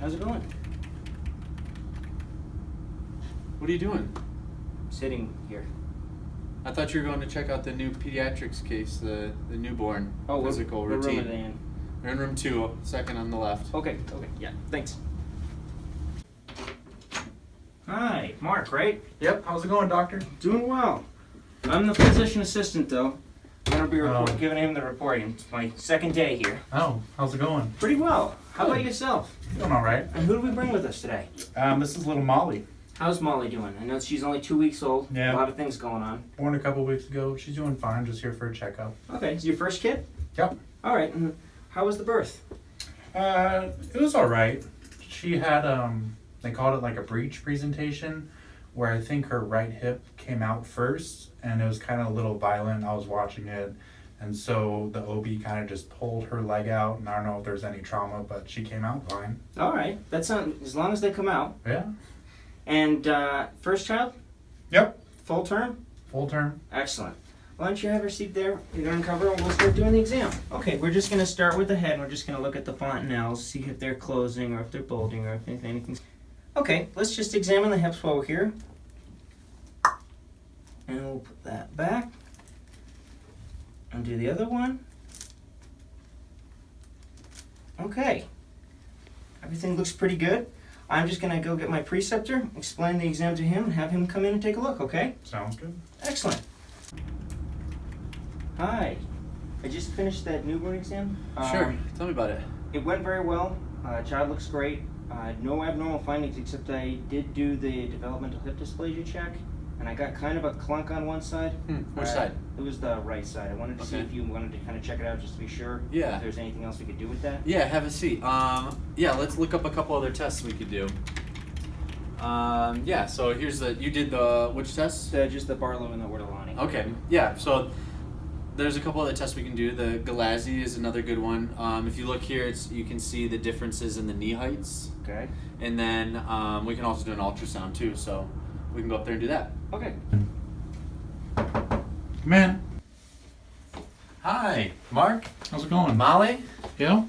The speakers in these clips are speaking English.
How's it going? What are you doing? Sitting here. I thought you were going to check out the new pediatrics case, the newborn physical routine. What room are they in? They're in room 2, second on the left. Okay, yeah, thanks. Hi, Mark, right? Yep, how's it going, doctor? Doing well. I'm the physician assistant, though. I'm going to be giving him the reporting. It's my second day here. Oh, how's it going? Pretty well. How about yourself? Doing all right. And who do we bring with us today? This is little Molly. How's Molly doing? I know she's only 2 weeks old. Yeah. A lot of things going on. Born a couple weeks ago. She's doing fine, just here for a checkup. Okay, is your first kid? Yep. All right, and how was the birth? It was all right. She had, they called it like a breech presentation, where I think her right hip came out first, and it was kind of a little violent. I was watching it, and so the OB kind of just pulled her leg out, and I don't know if there's any trauma, but she came out fine. All right, that's not, as long as they come out. Yeah. And first child? Yep. Full term? Full term. Excellent. Why don't you have her seat there? You're going to uncover and we'll start doing the exam. Okay, we're just going to start with the head. We're just going to look at the fontanelles, see if they're closing or if they're bulging or if anything's... Okay, let's just examine the hips while we're here. And we'll put that back. And do the other one. Okay. Everything looks pretty good. I'm just going to go get my preceptor, explain the exam to him, and have him come in and take a look, okay? Sounds good. Excellent. Hi. I just finished that newborn exam. Sure, tell me about it. It went very well. Child looks great. No abnormal findings, except I did do the developmental hip dysplasia check, and I got kind of a clunk on one side. Which side? It was the right side. I wanted to see if you wanted to kind of check it out just to be sure. Yeah. If there's anything else we could do with that. Yeah, have a seat. Yeah, let's look up a couple other tests we could do. Yeah, so here's you did which tests? Just the Barlow and the Ortolani. Okay, yeah, so there's a couple other tests we can do. The Galazzi is another good one. If you look here, you can see the differences in the knee heights. Okay. And then we can also do an ultrasound too, so we can go up there and do that. Okay. Man, Hi, Mark. how's it going? Molly? Yeah? All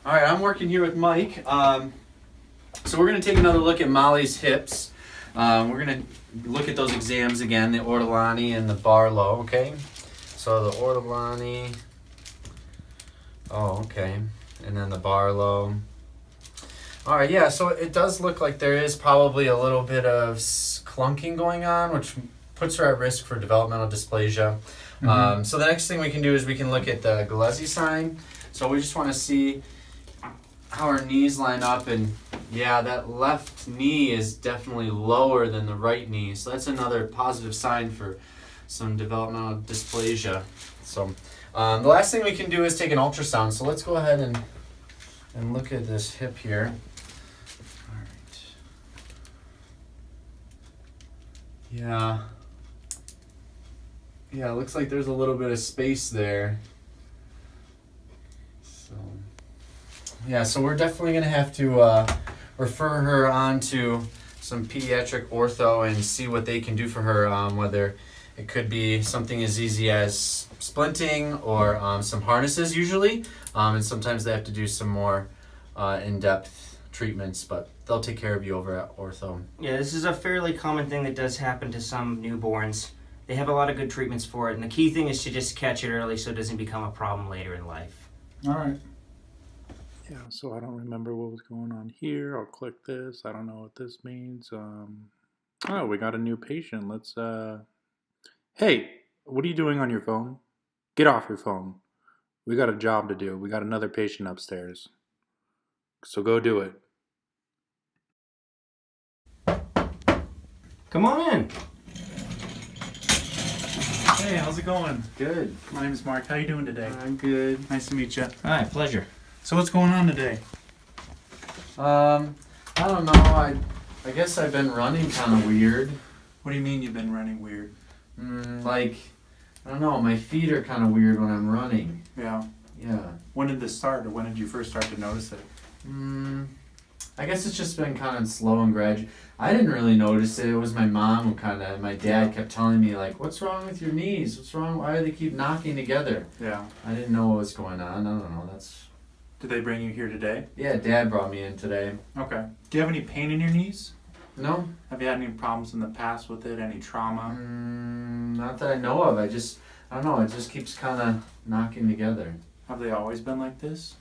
right, I'm working here with Mike. So we're going to take another look at Molly's hips. We're going to look at those exams again, the Ortolani and the Barlow, okay? So the Ortolani, okay, and then the Barlow. All right, yeah, so it does look like there is probably a little bit of clunking going on, which puts her at risk for developmental dysplasia. So the next thing we can do is we can look at the Galazzi sign. So we just want to see how her knees line up, and yeah, that left knee is definitely lower than the right knee. So that's another positive sign for some developmental dysplasia. So the last thing we can do is take an ultrasound. So let's go ahead and look at this hip here. All right. Yeah. Yeah, it looks like there's a little bit of space there. So, yeah, so we're definitely going to have to refer her on to some pediatric ortho and see what they can do for her, whether it could be something as easy as splinting or some harnesses usually, and sometimes they have to do some more in-depth treatments, but they'll take care of you over at ortho. Yeah, this is a fairly common thing that does happen to some newborns. They have a lot of good treatments for it, and the key thing is to just catch it early so it doesn't become a problem later in life. All right. Yeah, so I don't remember what was going on here. I'll click this. I don't know what this means. Oh, we got a new patient. Let's, Hey, what are you doing on your phone? Get off your phone. We got a job to do. We got another patient upstairs. So go do it. Come on in. Hey, how's it going? Good. My name is Mark. How you doing today? I'm good. Nice to meet you. Hi, pleasure. So what's going on today? I don't know. I guess I've been running kind of weird. What do you mean you've been running weird? Like, I don't know. My feet are kind of weird when I'm running. Yeah. Yeah. When did this start, or when did you first start to notice it? I guess it's just been kind of slow and gradual. I didn't really notice it. It was my mom who my dad kept telling me, like, what's wrong with your knees? What's wrong? Why do they keep knocking together? Yeah. I didn't know what was going on. I don't know. Did they bring you here today? Yeah, Dad brought me in today. Okay. Do you have any pain in your knees? No? Have you had any problems in the past with it? Any trauma? Not that I know of. I don't know, it just keeps kind of knocking together. Have they always been like this?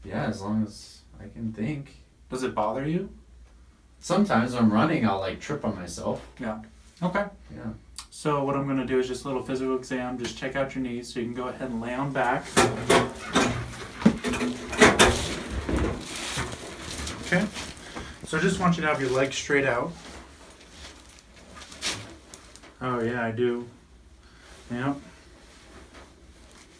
Yeah, as long as I can think. Does it bother you? Sometimes when I'm running, I'll like trip on myself. Yeah. Okay. Yeah. So what I'm going to do is just a little physical exam. Just check out your knees so you can go ahead and lay on back. Okay. So I just want you to have your legs straight out. Oh yeah, I do. Yep.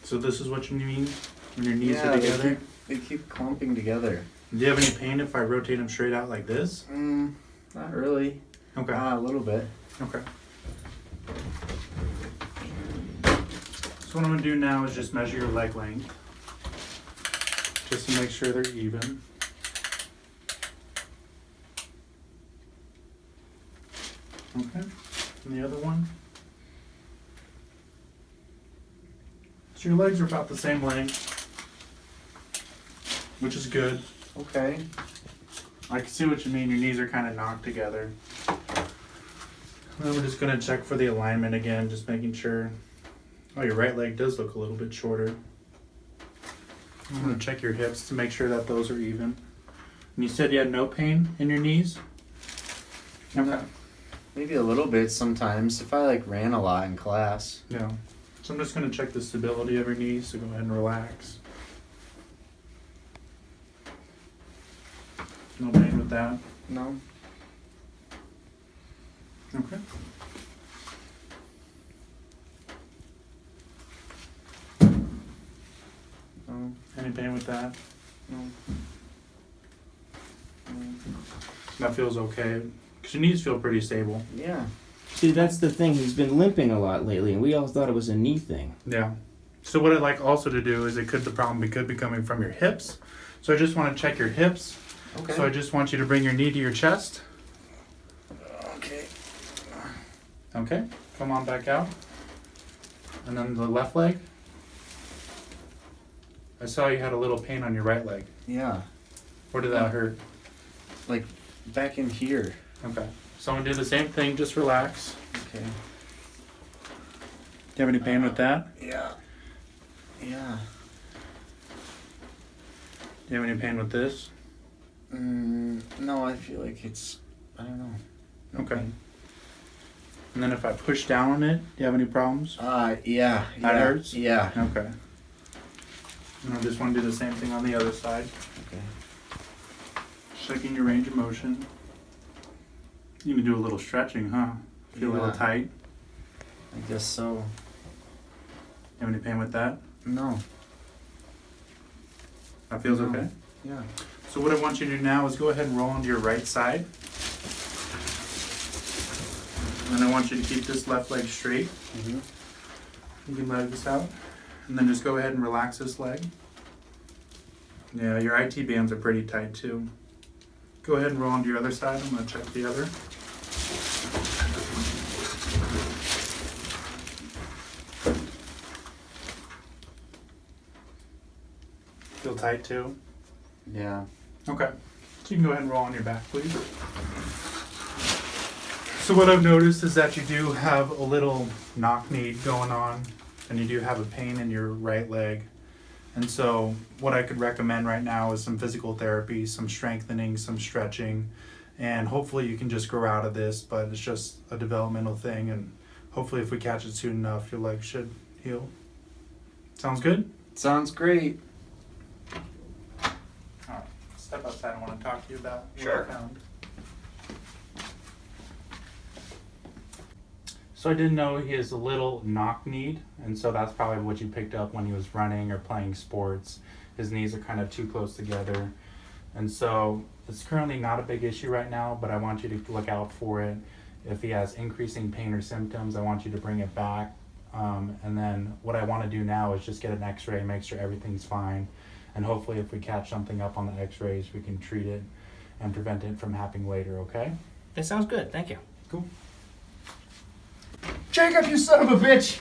So this is what you mean when your knees are together? They keep clumping together. Do you have any pain if I rotate them straight out like this? Not really. Okay. A little bit. Okay. So what I'm going to do now is just measure your leg length. Just to make sure they're even. Okay. And the other one. So your legs are about the same length, which is good. Okay. I can see what you mean. Your knees are kind of knocked together. And then we're just going to check for the alignment again, just making sure. Oh, your right leg does look a little bit shorter. I'm going to check your hips to make sure that those are even. And you said you had no pain in your knees? Okay. Maybe a little bit sometimes if I like ran a lot in class. Yeah. So I'm just going to check the stability of your knees, so go ahead and relax. No pain with that? No. Okay. No. Any pain with that? No. That feels okay. Because your knees feel pretty stable. Yeah. See, that's the thing. He's been limping a lot lately, and we all thought it was a knee thing. Yeah. So what I'd like also to do is the problem could be coming from your hips. So I just want to check your hips. Okay. So I just want you to bring your knee to your chest. Okay. Okay. Come on back out. And then the left leg. I saw you had a little pain on your right leg. Yeah. Where did that hurt? Like back in here. Okay. So I'm going to do the same thing. Just relax. Okay. Do you have any pain with that? Yeah. Yeah. Do you have any pain with this? No, I feel like I don't know. Okay. And then if I push down on it, do you have any problems? Yeah. That hurts? Yeah. Okay. And I just want to do the same thing on the other side. Okay. Checking your range of motion. You can do a little stretching, huh? Feel a little Yeah. tight. I guess so. You have any pain with that? No. That feels No. okay? Yeah. So what I want you to do now is go ahead and roll onto your right side. And I want you to keep this left leg straight. Mm-hmm. You can let this out. And then just go ahead and relax this leg. Yeah, your IT bands are pretty tight too. Go ahead and roll onto your other side. I'm going to check the other. Feel tight too? Yeah. Okay. So you can go ahead and roll on your back, please. So what I've noticed is that you do have a little knock knee going on, and you do have a pain in your right leg. And so what I could recommend right now is some physical therapy, some strengthening, some stretching, and hopefully you can just grow out of this, but it's just a developmental thing, and hopefully if we catch it soon enough, your leg should heal. Sounds good? Sounds great. All right, step outside. I want to talk to you about what Sure. I found. So I did know he has a little knock-kneed, and so that's probably what you picked up when he was running or playing sports. His knees are kind of too close together. And so it's currently not a big issue right now, but I want you to look out for it. If he has increasing pain or symptoms, I want you to bring it back. And then what I want to do now is just get an x-ray, make sure everything's fine. And hopefully if we catch something up on the x-rays, we can treat it and prevent it from happening later, okay? That sounds good. Thank you. Cool. Jacob, you son of a bitch!